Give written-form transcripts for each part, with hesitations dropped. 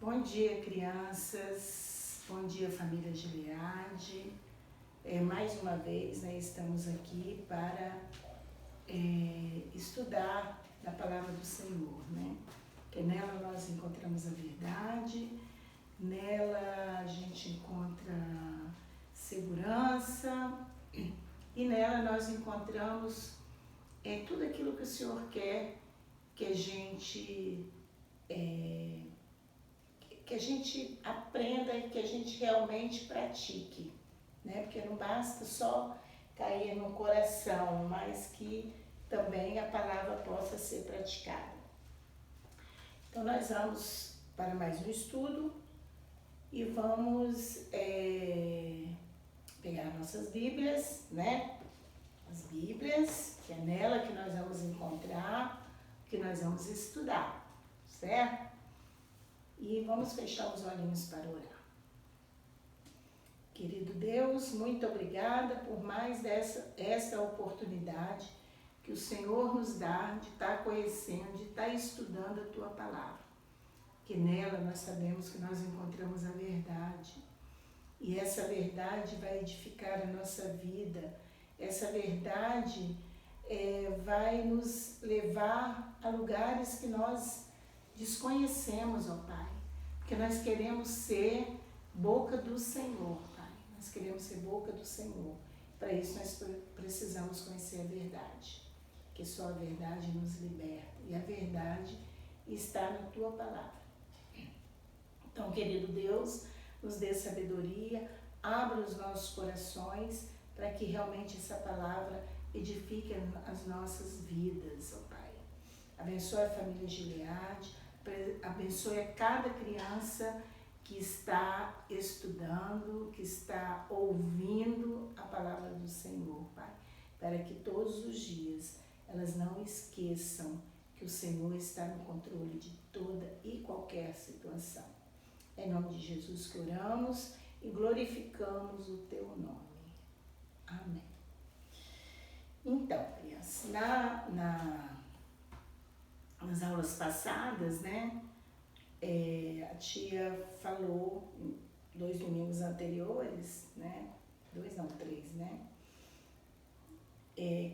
Bom dia, crianças. Bom dia, família Gileade. Mais uma vez, estamos aqui para estudar a palavra do Senhor, Porque nela nós encontramos a verdade, nela a gente encontra segurança e nela nós encontramos tudo aquilo que o Senhor quer que a gente aprenda e que a gente realmente pratique, Porque não basta só cair no coração, mas que também a palavra possa ser praticada. Então nós vamos para mais um estudo e vamos pegar nossas Bíblias, As Bíblias, que é nela que nós vamos encontrar, que nós vamos estudar, certo? E vamos fechar os olhinhos para orar. Querido Deus, muito obrigada por mais essa oportunidade que o Senhor nos dá de estar conhecendo, de estar estudando a Tua Palavra. Que nela nós sabemos que nós encontramos a verdade. E essa verdade vai edificar a nossa vida. Essa verdade vai nos levar a lugares que nós desconhecemos, ó Pai. Porque nós queremos ser boca do Senhor, Pai. Nós queremos ser boca do Senhor. Para isso nós precisamos conhecer a verdade. Que só a verdade nos liberta. E a verdade está na Tua Palavra. Então, querido Deus, nos dê sabedoria, abra os nossos corações para que realmente essa palavra edifique as nossas vidas, ó Pai. Abençoe a família Gileade, abençoe a cada criança que está estudando, que está ouvindo a palavra do Senhor, Pai, para que todos os dias elas não esqueçam que o Senhor está no controle de toda e qualquer situação. É em nome de Jesus que oramos e glorificamos o Teu nome. Amém. Então, crianças, nas aulas passadas, a tia falou, 2 domingos anteriores, 2 não, 3,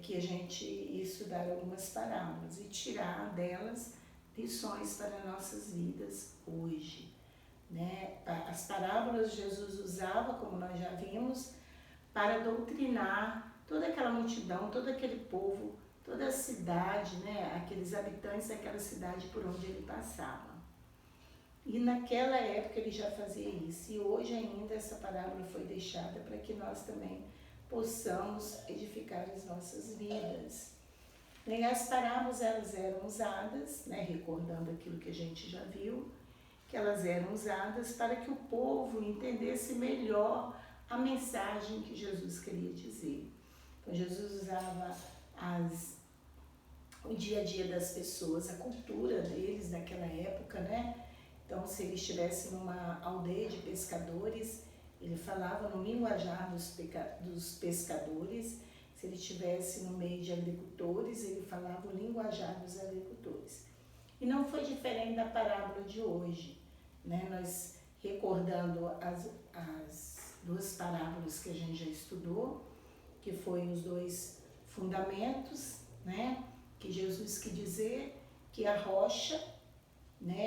que a gente ia estudar algumas parábolas e tirar delas lições para nossas vidas hoje. As parábolas Jesus usava, como nós já vimos, para doutrinar toda aquela multidão, todo aquele povo, toda a cidade, aqueles habitantes daquela cidade por onde ele passava. E naquela época ele já fazia isso. E hoje ainda essa parábola foi deixada para que nós também possamos edificar as nossas vidas. E as parábolas elas eram usadas, recordando aquilo que a gente já viu, que elas eram usadas para que o povo entendesse melhor a mensagem que Jesus queria dizer. Então Jesus usava o dia a dia das pessoas, a cultura deles naquela época, Então, se ele estivesse numa aldeia de pescadores, ele falava no linguajar dos pescadores. Se ele estivesse no meio de agricultores, ele falava o linguajar dos agricultores. E não foi diferente da parábola de hoje, Nós recordando as 2 parábolas que a gente já estudou, que foi os 2 fundamentos, Que Jesus quis dizer que a rocha,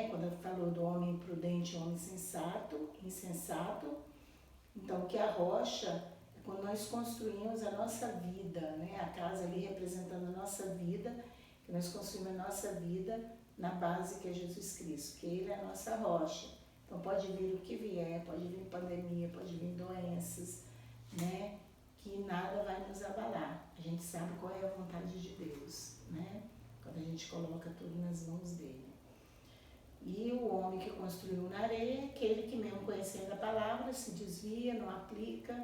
quando ele falou do homem prudente e homem insensato, então que a rocha é quando nós construímos a nossa vida, A casa ali representando a nossa vida, que nós construímos a nossa vida na base que é Jesus Cristo, que Ele é a nossa rocha. Então pode vir o que vier, pode vir pandemia, pode vir doenças, que nada vai nos abalar. A gente sabe qual é a vontade de Deus, Quando a gente coloca tudo nas mãos dele. E o homem que construiu na areia, aquele que mesmo conhecendo a palavra, se desvia, não aplica,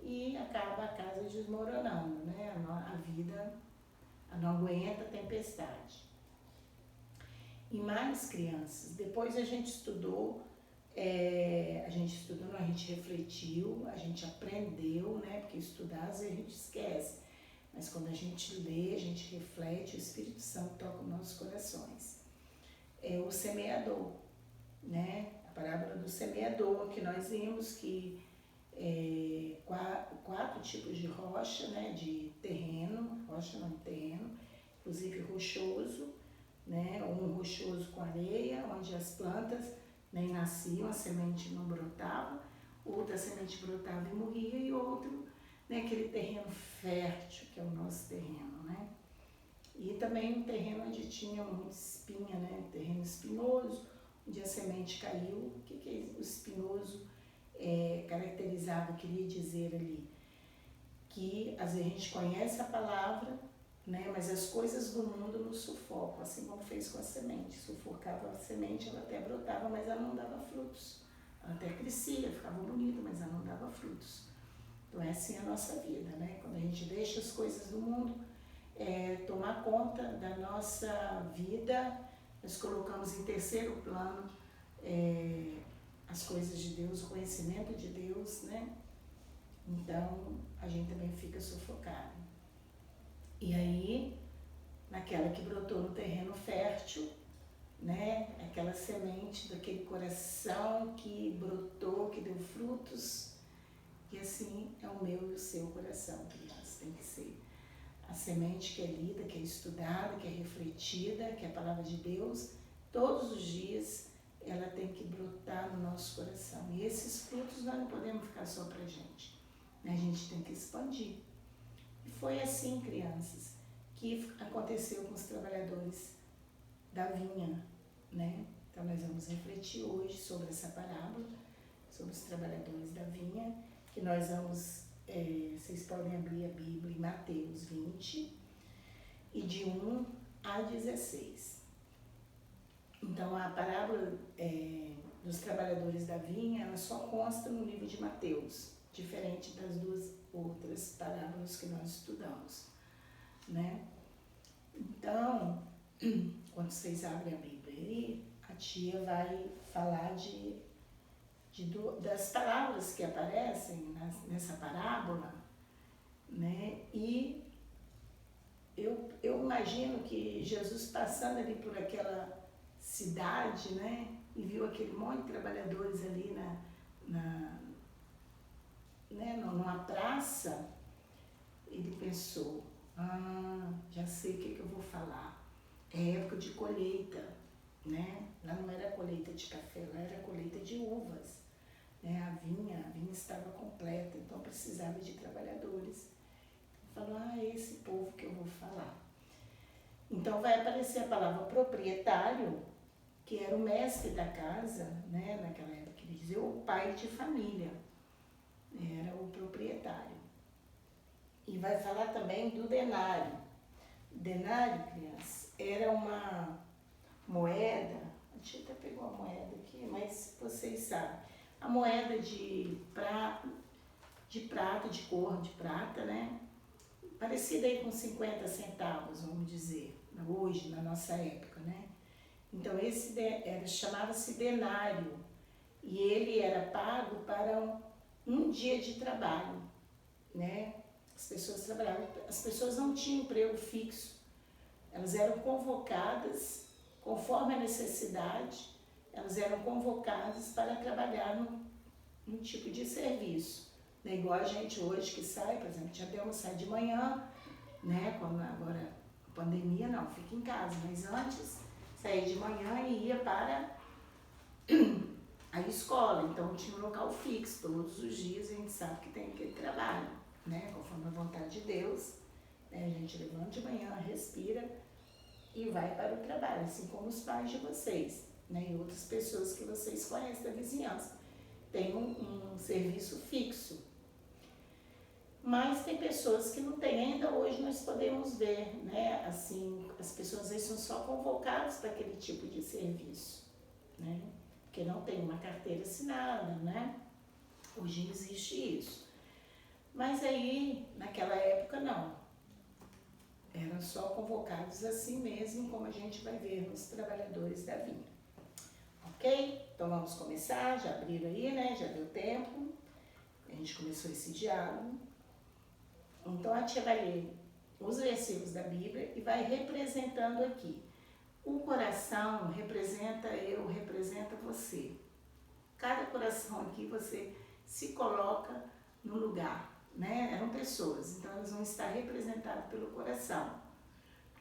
E acaba a casa desmoronando, A vida não aguenta a tempestade. E mais, crianças, depois a gente estudou, a gente refletiu, a gente aprendeu, Porque estudar às vezes a gente esquece. Mas quando a gente lê, a gente reflete, o Espírito Santo toca os nossos corações. O semeador. né? A parábola do semeador, que nós vimos que quatro tipos de rocha, né? De terreno, rocha não terreno, inclusive rochoso, né? Um rochoso com areia, onde as plantas nem nasciam, a semente não brotava, outra semente brotava e morria, e outro, né? Aquele terreno fértil, que é o nosso terreno, né? E também um terreno onde tinha muita espinha, né? Terreno espinhoso, onde a semente caiu. O que é o espinhoso caracterizava, queria dizer ali? Que às vezes a gente conhece a palavra, né? Mas as coisas do mundo nos sufocam, assim como fez com a semente. Sufocava a semente, ela até brotava, mas ela não dava frutos. Ela até crescia, ficava bonita, mas ela não dava frutos. Então é assim a nossa vida, né? Quando a gente deixa as coisas do mundo tomar conta da nossa vida, nós colocamos em terceiro plano as coisas de Deus, o conhecimento de Deus, né? Então a gente também fica sufocado. E aí, naquela que brotou no terreno fértil, né? Aquela semente daquele coração que brotou, que deu frutos, e assim é o meu e o seu coração, criança, tem que ser. A semente que é lida, que é estudada, que é refletida, que é a palavra de Deus, todos os dias ela tem que brotar no nosso coração. E esses frutos nós não podemos ficar só pra gente, né? A gente tem que expandir. E foi assim, crianças, que aconteceu com os trabalhadores da vinha, né? Então nós vamos refletir hoje sobre essa parábola, sobre os trabalhadores da vinha, que nós vamos... vocês podem abrir a Bíblia em Mateus 20, e de 1 a 16. Então, a parábola dos trabalhadores da vinha, ela só consta no livro de Mateus, diferente das duas outras parábolas que nós estudamos, né? Então, quando vocês abrem a Bíblia aí, a tia vai falar das palavras que aparecem nessa parábola, né? E eu imagino que Jesus passando ali por aquela cidade, né? E viu aquele monte de trabalhadores ali numa praça, ele pensou, já sei o que eu vou falar. É época de colheita, né? Lá não era colheita de café, lá era colheita de uvas. A vinha estava completa, então precisava de trabalhadores. Falou, é esse povo que eu vou falar. Então vai aparecer a palavra proprietário, que era o mestre da casa, né? Naquela época ele dizia o pai de família, era o proprietário. E vai falar também do denário. Denário, criança, era uma moeda, a tia até pegou a moeda aqui, mas vocês sabem. A moeda de prata, de cor de prata, né? Parecida aí com 50 centavos, vamos dizer, hoje, na nossa época, né? Então, esse chamava-se denário, e ele era pago para um dia de trabalho, né? As pessoas trabalhavam, as pessoas não tinham emprego fixo, elas eram convocadas, conforme a necessidade, elas eram convocadas para trabalhar num tipo de serviço. Não é igual a gente hoje que sai, por exemplo, já deu uma sai de manhã, né? Quando agora a pandemia, não, fica em casa, mas antes saía de manhã e ia para a escola, então tinha um local fixo, todos os dias a gente sabe que tem aquele trabalho, né? Conforme a vontade de Deus, né? A gente levanta de manhã, respira e vai para o trabalho, assim como os pais de vocês, né? E outras pessoas que vocês conhecem da vizinhança. Tem um serviço fixo. Mas tem pessoas que não têm, ainda hoje nós podemos ver, né? Assim, as pessoas às vezes são só convocadas para aquele tipo de serviço, né? Porque não tem uma carteira assinada, né? Hoje existe isso. Mas aí, naquela época, não. Eram só convocados assim mesmo, como a gente vai ver nos trabalhadores da vinha. Ok? Então vamos começar, já abriram aí, né? Já deu tempo. A gente começou esse diálogo. Então a tia vai ler os versículos da Bíblia e vai representando aqui O coração representa eu, representa você. Cada coração aqui você se coloca no lugar, né? Eram pessoas, então elas vão estar representadas pelo coração.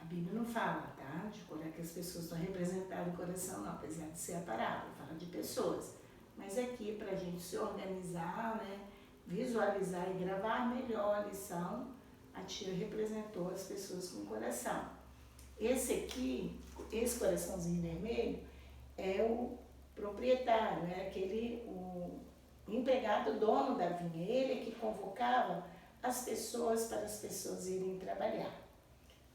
A Bíblia não fala, tá? De como é que as pessoas estão representadas no coração, não, apesar de ser a parábola, fala de pessoas. Mas aqui, para a gente se organizar, né? Visualizar e gravar melhor a lição, a tia representou as pessoas com o coração. Esse aqui, esse coraçãozinho vermelho, é o proprietário, é aquele, o empregado, dono da vinha. Ele é que convocava as pessoas para as pessoas irem trabalhar,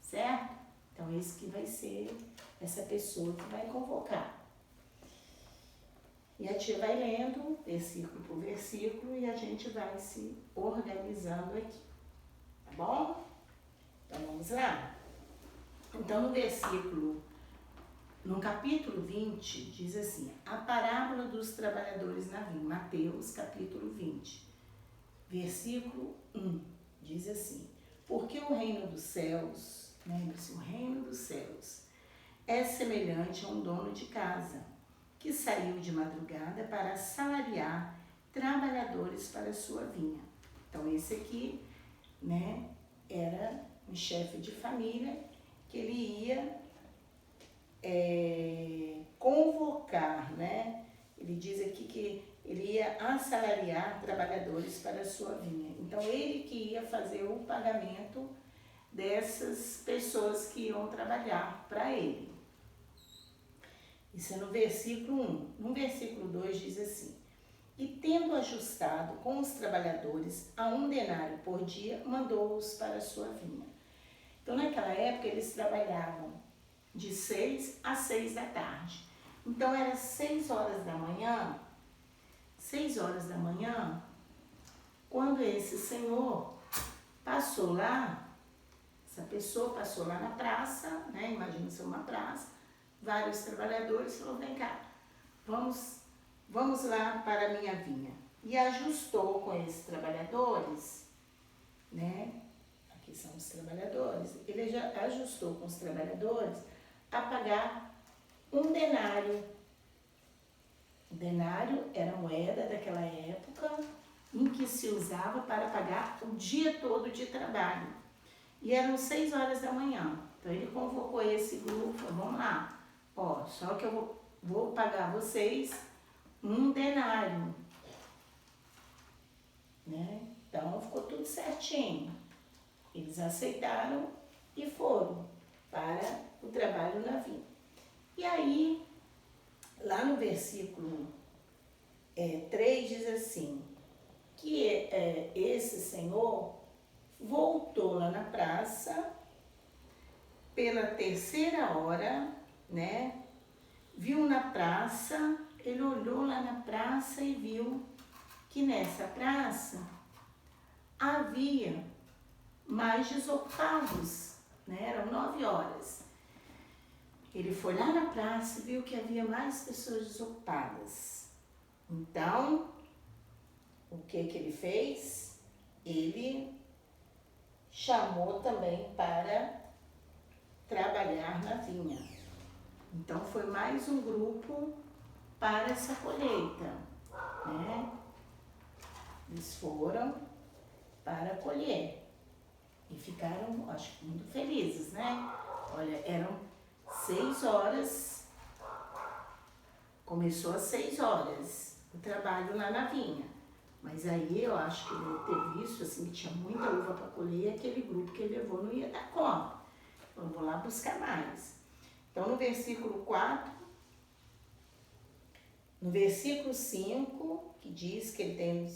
certo? Então, esse que vai ser essa pessoa que vai convocar. E a tia vai lendo versículo por versículo e a gente vai se organizando aqui, tá bom? Então, vamos lá? Então, no capítulo 20, diz assim, a parábola dos trabalhadores na vinha, Mateus, capítulo 20, versículo 1, diz assim, porque o reino dos céus, lembre-se, o reino dos céus, é semelhante a um dono de casa, que saiu de madrugada para assalariar trabalhadores para a sua vinha. Então, esse aqui, né, era um chefe de família que ele ia convocar, né? Ele diz aqui que ele ia assalariar trabalhadores para a sua vinha. Então, ele que ia fazer o pagamento dessas pessoas que iam trabalhar para ele. Isso é no versículo 1. No versículo 2 diz assim, e tendo ajustado com os trabalhadores a 1 denário por dia, mandou-os para a sua vinha. Então, naquela época, eles trabalhavam de 6 às 6 da tarde. Então, era 6 horas da manhã, quando esse senhor passou lá, essa pessoa passou lá na praça, né? Imagina ser uma praça, vários trabalhadores, falou, vem cá, vamos lá para a minha vinha. E ajustou com esses trabalhadores, né? Aqui são os trabalhadores, ele já ajustou com os trabalhadores a pagar 1 denário. O denário era a moeda daquela época em que se usava para pagar o dia todo de trabalho. E eram 6 horas da manhã. Então ele convocou esse grupo, falou, vamos lá, ó, só que eu vou pagar vocês 1 denário. Né? Então ficou tudo certinho. Eles aceitaram e foram para o trabalho na vinha. E aí, lá no versículo 3 diz assim, que esse senhor voltou lá na praça pela 3ª hora, né? Viu na praça, ele olhou lá na praça e viu que nessa praça havia mais desocupados, né? Eram 9 horas. Ele foi lá na praça e viu que havia mais pessoas desocupadas. Então, o que ele fez? Ele chamou também para trabalhar na vinha. Então, foi mais um grupo para essa colheita, né? Eles foram para colher e ficaram, acho que muito felizes, né? Olha, eram 6 horas, começou às 6 horas o trabalho lá na vinha. Mas aí eu acho que ele deve ter visto assim, que tinha muita uva para colher e aquele grupo que ele levou não ia dar conta. Então, vou lá buscar mais. Então, no versículo 4, no versículo 5, que diz que ele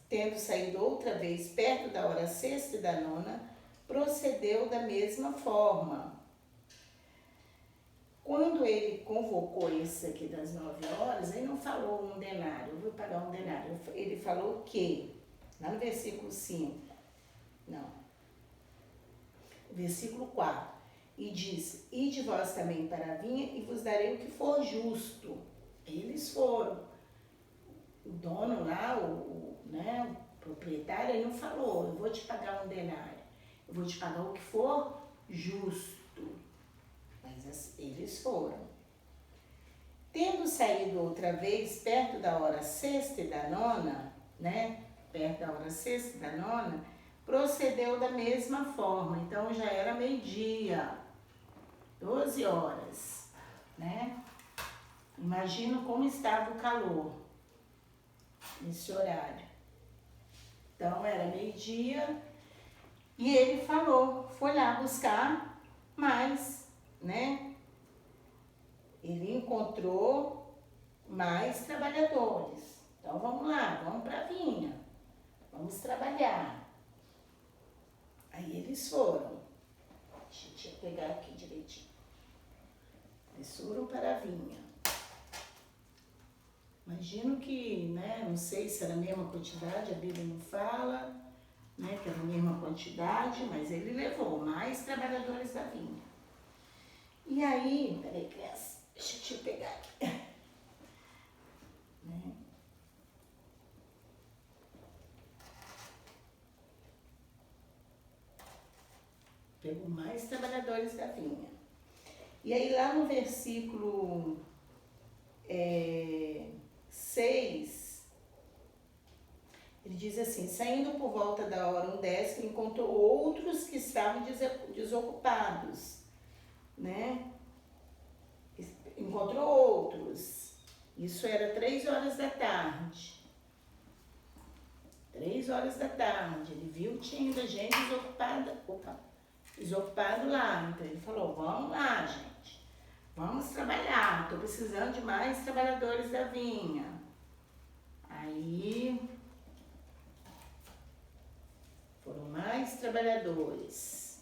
tendo saído outra vez perto da hora 6ª e da 9ª, procedeu da mesma forma. Quando ele convocou esse aqui das 9 horas, ele não falou 1 denário, eu vou pagar 1 denário. Ele falou que, lá no versículo 5, não, versículo 4, e disse, ide vós também para a vinha e vos darei o que for justo. Eles foram. O dono lá, né, o proprietário, ele não falou, eu vou te pagar 1 denário, eu vou te pagar o que for justo. Mas eles foram. Tendo saído outra vez, perto da hora sexta e da nona, né? Perto da hora sexta e da nona, procedeu da mesma forma. Então já era meio-dia, 12 horas, né? Imagino como estava o calor nesse horário. Então era meio-dia e ele falou, foi lá buscar mais, né? Ele encontrou mais trabalhadores. Então vamos lá, vamos para a vinha, vamos trabalhar. Aí eles foram. Deixa eu pegar aqui direitinho. Eles foram para a vinha. Imagino que, né, não sei se era a mesma quantidade, a Bíblia não fala, né, que era a mesma quantidade, mas ele levou mais trabalhadores da vinha. E aí, peraí, criança, deixa eu te pegar aqui. Né? Pegou mais trabalhadores da vinha. E aí lá no versículo 6, ele diz assim, saindo por volta da hora 11, ele encontrou outros que estavam desocupados, né? Encontrou outros. Isso era 3 horas da tarde. 3 horas da tarde. Ele viu que tinha ainda gente desocupado lá. Então ele falou, vamos lá, gente. Vamos trabalhar. Estou precisando de mais trabalhadores da vinha. Aí foram mais trabalhadores.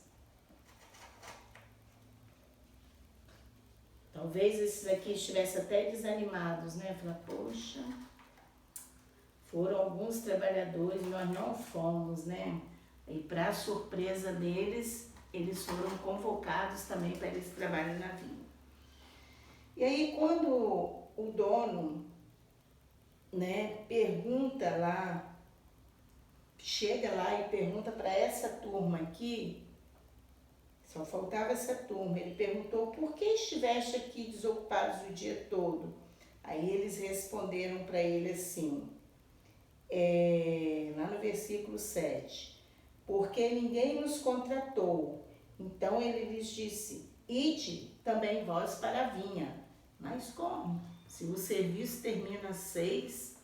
Talvez esses aqui estivessem até desanimados, né? Falar, poxa, foram alguns trabalhadores, nós não fomos, né? E para surpresa deles, eles foram convocados também para eles trabalharem na vinha. E aí quando o dono, né, pergunta lá, chega lá e pergunta para essa turma aqui, só faltava essa turma, ele perguntou, por que estiveste aqui desocupados o dia todo? Aí eles responderam para ele assim, lá no versículo 7, porque ninguém nos contratou. Então ele lhes disse, ide também vós para a vinha. Mas como? Se o serviço termina às 6,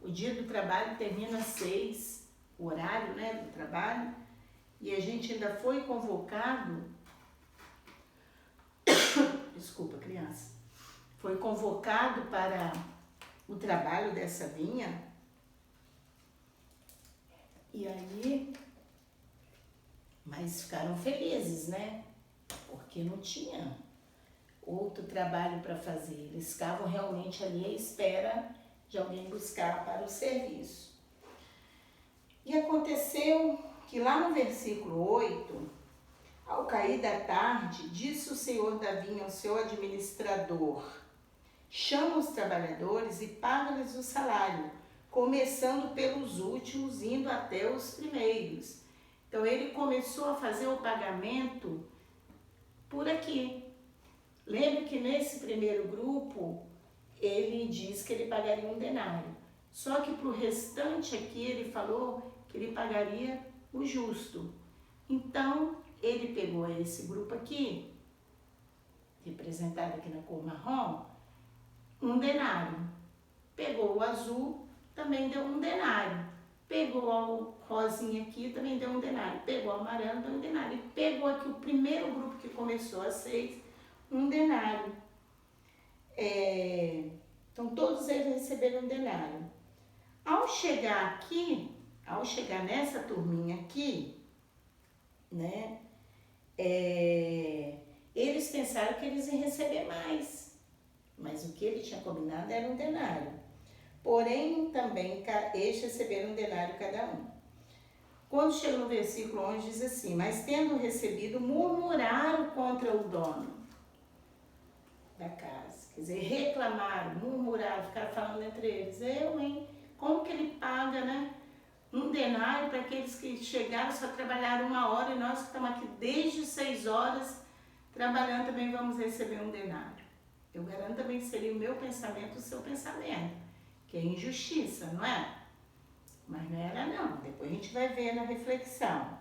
o dia do trabalho termina às 6, o horário, né, do trabalho, e a gente ainda foi convocado, desculpa, criança, foi convocado para o trabalho dessa vinha, e aí, mas ficaram felizes, né? Porque não tinha outro trabalho para fazer. Eles ficavam realmente ali à espera de alguém buscar para o serviço. E aconteceu que lá no versículo 8, ao cair da tarde, disse o senhor da vinha ao seu administrador, chama os trabalhadores e paga-lhes o salário, começando pelos últimos, indo até os primeiros. Então ele começou a fazer o pagamento por aqui. Lembre que nesse primeiro grupo, ele diz que ele pagaria 1 denário. Só que para o restante aqui, ele falou que ele pagaria o justo. Então, ele pegou esse grupo aqui, representado aqui na cor marrom, 1 denário. Pegou o azul, também deu 1 denário. Pegou o rosinha aqui, também deu 1 denário. Pegou o amarelo, deu 1 denário. E pegou aqui o primeiro grupo que começou às 6, 1 denário. Então, todos eles receberam 1 denário. Ao chegar aqui, ao chegar nessa turminha aqui, né, eles pensaram que eles iam receber mais. Mas o que ele tinha combinado era 1 denário. Porém, também, eles receberam 1 denário cada um. Quando chega no versículo 11, diz assim, mas tendo recebido, murmuraram contra o dono da casa. Quer dizer, reclamaram, murmuraram, ficaram falando entre eles. Como que ele paga, né? 1 denário para aqueles que chegaram, só trabalharam 1 hora, e nós que estamos aqui desde 6 horas trabalhando também vamos receber um denário. Eu garanto também que seria o meu pensamento, o seu pensamento, que é injustiça, não é? Mas não era não, depois a gente vai ver na reflexão.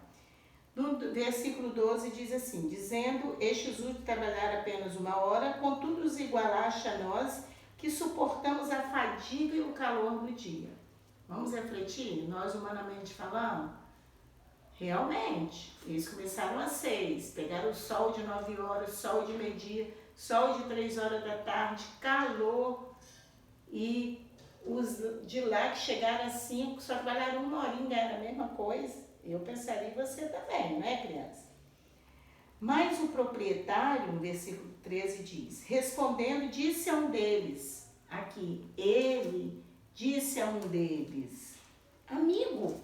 No versículo 12 diz assim, dizendo, estes últimos trabalhar apenas 1 hora, contudo os igualaste a nós, que suportamos a fadiga e o calor do dia. Vamos refletir? Nós, humanamente falando, realmente, eles começaram às 6, pegaram o sol de 9 horas, sol de meio-dia, sol de 3 horas da tarde, calor, e os de lá que chegaram às 5, só trabalharam 1 horinha, ganharam a mesma coisa. Eu pensaria em você também, não é, criança? Mas o proprietário, no versículo 13 diz, respondendo, disse a um deles, aqui, ele disse a um deles, amigo,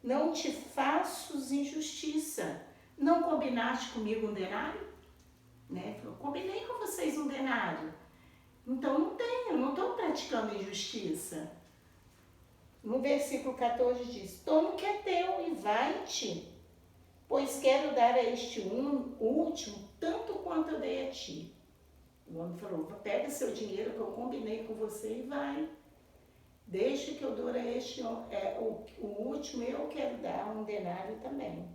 não te faço injustiça, não combinaste comigo um denário? Né? Falou, combinei com vocês um denário, então não estou praticando injustiça. No versículo 14 diz, toma o que é teu e vai-te, pois quero dar a este último tanto quanto eu dei a ti. O homem falou, pega seu dinheiro que eu combinei com você e vai. Deixa que eu dou a este, o último eu quero dar um denário também.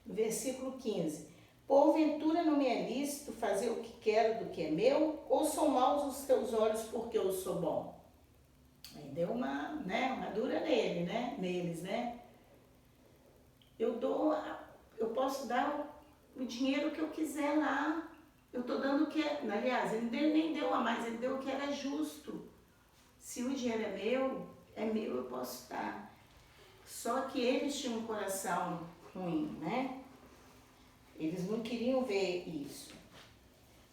No versículo 15, porventura não me é lícito fazer o que quero do que é meu, ou são maus os teus olhos porque eu sou bom? Aí deu uma dura neles, né? Eu posso dar o dinheiro que eu quiser lá. Eu estou dando o que, aliás, ele nem deu a mais, ele deu o que era justo. Se o dinheiro é meu, eu posso dar. Só que eles tinham um coração ruim, né? Eles não queriam ver isso.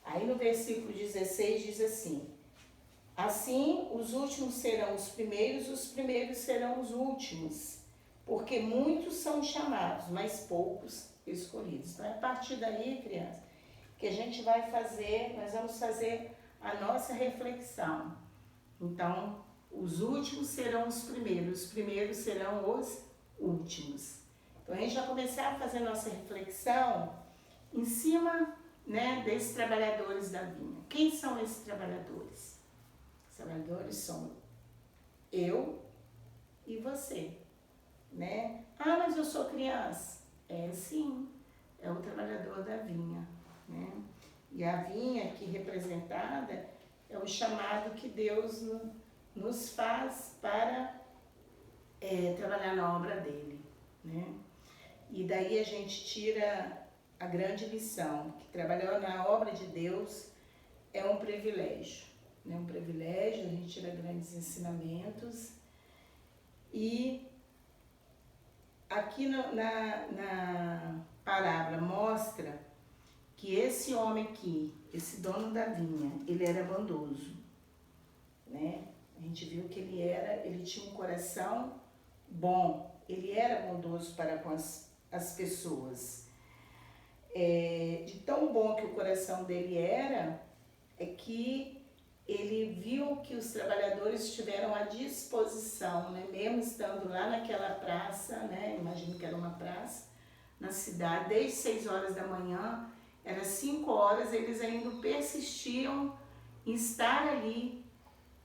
Aí no versículo 16 diz assim, assim, os últimos serão os primeiros serão os últimos, porque muitos são chamados, mas poucos escolhidos. Então, é a partir daí, criança, que a gente vai fazer, nós vamos fazer a nossa reflexão. Então, os últimos serão os primeiros serão os últimos. Então, a gente vai começar a fazer a nossa reflexão em cima, né, desses trabalhadores da vinha. Quem são esses trabalhadores? Os trabalhadores são eu e você, né? Ah, mas eu sou criança. É sim, é o trabalhador da vinha, né? E a vinha aqui representada é o chamado que Deus nos faz para trabalhar na obra dele, né? E daí a gente tira a grande lição, que trabalhar na obra de Deus é um privilégio, né? Um privilégio, a gente tira grandes ensinamentos. E aqui na parábola mostra que esse homem aqui, esse dono da vinha, ele era bondoso, né? A gente viu que ele tinha um coração bom, ele era bondoso para com as pessoas. De tão bom que o coração dele era, é que ele viu que os trabalhadores estiveram à disposição, né? Mesmo estando lá naquela praça, né? Imagino que era uma praça, na cidade, desde 6 horas da manhã, era 5 horas, eles ainda persistiam em estar ali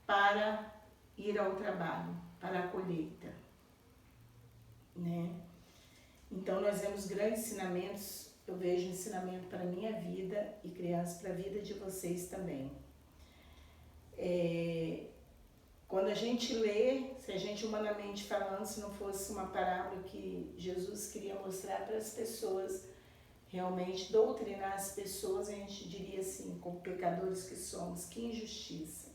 para ir ao trabalho, para a colheita, né? Então, nós vemos grandes ensinamentos, eu vejo ensinamento para a minha vida e crianças para a vida de vocês também. Quando a gente lê, se a gente humanamente falando, se não fosse uma parábola que Jesus queria mostrar para as pessoas, realmente doutrinar as pessoas, a gente diria assim, como pecadores que somos, que injustiça.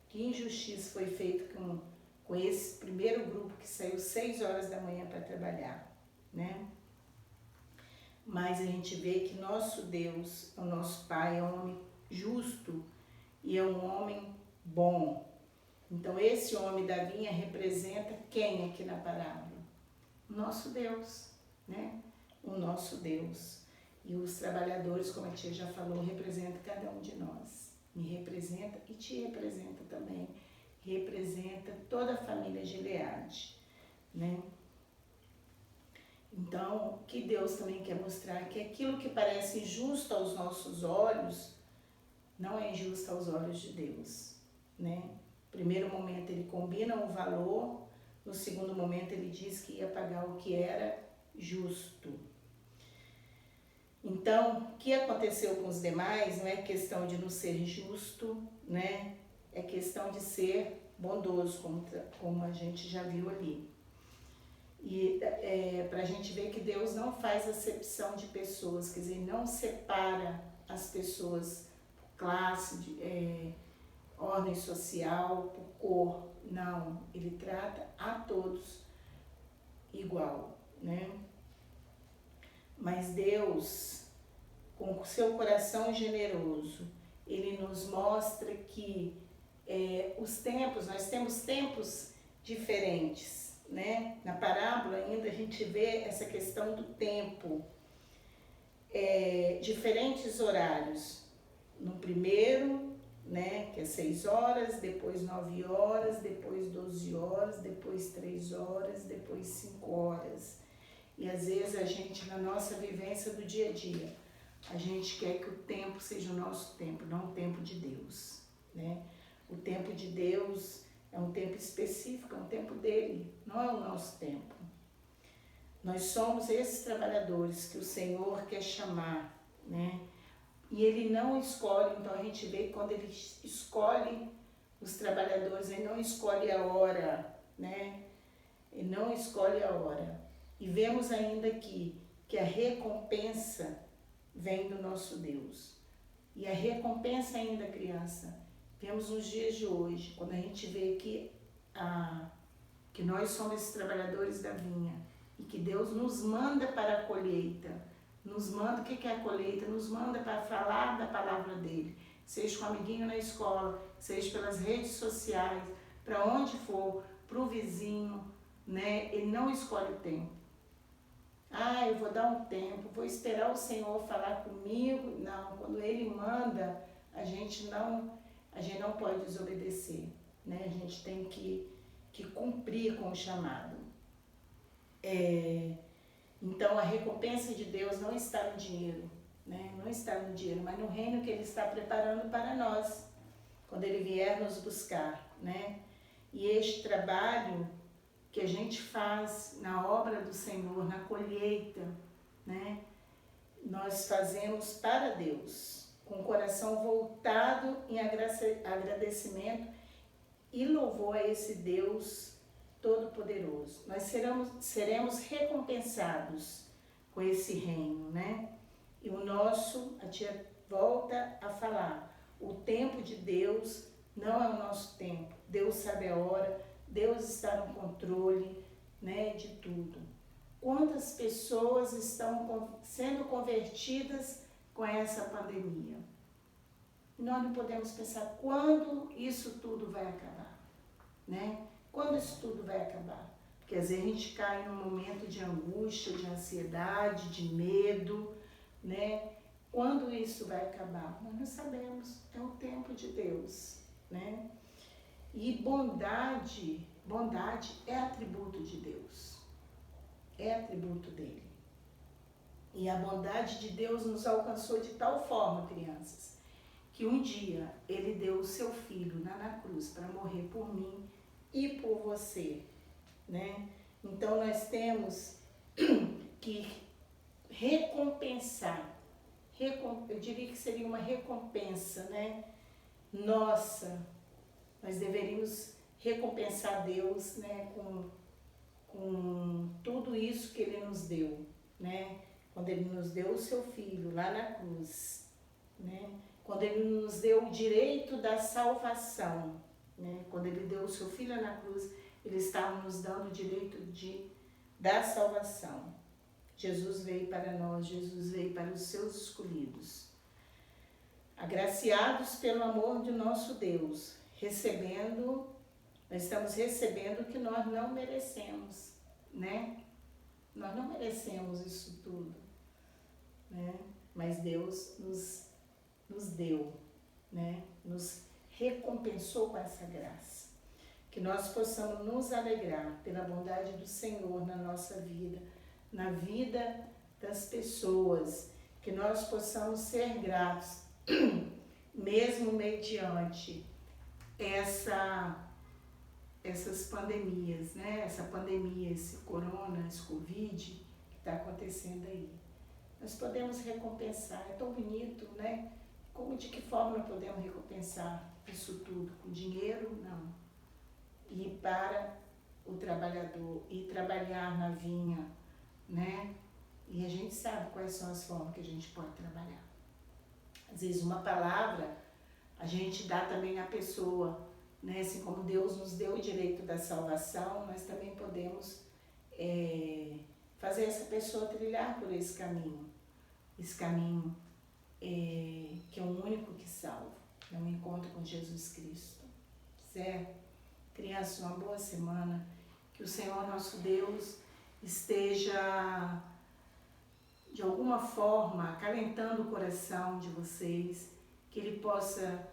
Que injustiça foi feita com esse primeiro grupo que saiu 6 horas da manhã para trabalhar, né? Mas a gente vê que nosso Deus, o nosso Pai, é um homem justo e é um homem bom. Então, esse homem da vinha representa quem aqui na parábola? O nosso Deus, né? O nosso Deus. E os trabalhadores, como a tia já falou, representam cada um de nós. Me representa e te representa também. Representa toda a família Gileade, né? Então, que Deus também quer mostrar que aquilo que parece injusto aos nossos olhos, não é injusto aos olhos de Deus, né? No primeiro momento ele combina o valor, no segundo momento ele diz que ia pagar o que era justo. Então, o que aconteceu com os demais não é questão de não ser justo, né? É questão de ser bondoso, como a gente já viu ali. E para a gente ver que Deus não faz acepção de pessoas, quer dizer, não separa as pessoas por classe, ordem social, por cor, não. Ele trata a todos igual, né? Mas Deus, com o seu coração generoso, ele nos mostra que os tempos, nós temos tempos diferentes, né? Na parábola ainda a gente vê essa questão do tempo, diferentes horários. No primeiro, né, que é 6 horas, depois 9 horas, depois 12 horas, depois 3 horas, depois 5 horas. E às vezes a gente, na nossa vivência do dia a dia, a gente quer que o tempo seja o nosso tempo, não o tempo de Deus, né? O tempo de Deus é um tempo específico, é um tempo dele, não é o nosso tempo. Nós somos esses trabalhadores que o Senhor quer chamar, né? E ele não escolhe, então a gente vê que quando ele escolhe os trabalhadores, ele não escolhe a hora, né? Ele não escolhe a hora. E vemos ainda aqui que a recompensa vem do nosso Deus. E a recompensa ainda, criança, vemos nos dias de hoje, quando a gente vê que nós somos esses trabalhadores da vinha e que Deus nos manda para a colheita. Nos manda, o que é a colheita? Nos manda para falar da palavra dele, seja com o amiguinho na escola, seja pelas redes sociais, para onde for, para o vizinho, né? Ele não escolhe o tempo. Eu vou dar um tempo, vou esperar o Senhor falar comigo. Não, quando ele manda, a gente não pode desobedecer, né? A gente tem que cumprir com o chamado. Então, a recompensa de Deus não está no dinheiro, né? Não está no dinheiro, mas no reino que ele está preparando para nós, quando ele vier nos buscar, né? E este trabalho que a gente faz na obra do Senhor, na colheita, né? Nós fazemos para Deus, com o coração voltado em agradecimento e louvor a esse Deus Todo-Poderoso. Nós seremos recompensados com esse reino, né? E o nosso, a tia volta a falar, o tempo de Deus não é o nosso tempo. Deus sabe a hora, Deus está no controle, né, de tudo. Quantas pessoas estão sendo convertidas com essa pandemia? Nós não podemos pensar quando isso tudo vai acabar, né? Quando isso tudo vai acabar? Porque às vezes a gente cai num momento de angústia, de ansiedade, de medo, né? Quando isso vai acabar? Nós não sabemos, é o tempo de Deus, né? E bondade é atributo de Deus, é atributo dele. E a bondade de Deus nos alcançou de tal forma, crianças, que um dia ele deu o seu filho na cruz para morrer por mim e por você, né? Então nós temos que recompensar, eu diria que seria uma recompensa, né? Nossa, nós deveríamos recompensar Deus, né, com tudo isso que ele nos deu, né? Quando ele nos deu o seu filho lá na cruz, né? Quando ele nos deu o direito da salvação, né? Quando ele deu o seu filho na cruz, ele estava nos dando o direito da salvação. Jesus veio para nós, Jesus veio para os seus escolhidos. Agraciados pelo amor de nosso Deus, nós estamos recebendo o que nós não merecemos, né? Nós não merecemos isso tudo, né? Mas Deus nos deu, né? Nos recompensou com essa graça. Que nós possamos nos alegrar pela bondade do Senhor na nossa vida, na vida das pessoas, que nós possamos ser gratos, mesmo mediante essas pandemias, né? Essa pandemia, esse corona, esse Covid que está acontecendo aí. Nós podemos recompensar, é tão bonito, né? De que forma nós podemos recompensar isso tudo? Com dinheiro? Não. Ir para o trabalhador, ir trabalhar na vinha, né? E a gente sabe quais são as formas que a gente pode trabalhar. Às vezes uma palavra a gente dá também à pessoa, né? Assim como Deus nos deu o direito da salvação, nós também podemos fazer essa pessoa trilhar por esse caminho que é o único que salva, é um encontro com Jesus Cristo, certo? Criança, uma boa semana, que o Senhor nosso Deus esteja de alguma forma acalentando o coração de vocês, que Ele possa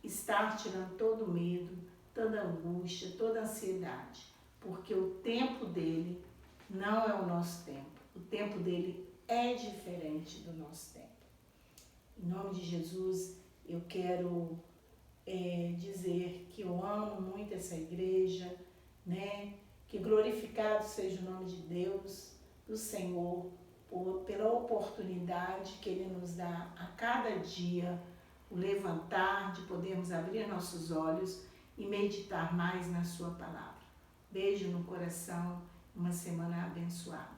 estar tirando todo o medo, toda a angústia, toda a ansiedade, porque o tempo dele não é o nosso tempo, o tempo dele é diferente do nosso tempo. Em nome de Jesus, eu quero dizer que eu amo muito essa igreja, né? Que glorificado seja o nome de Deus, do Senhor, pela oportunidade que Ele nos dá a cada dia, o levantar, de podermos abrir nossos olhos e meditar mais na Sua palavra. Beijo no coração, uma semana abençoada.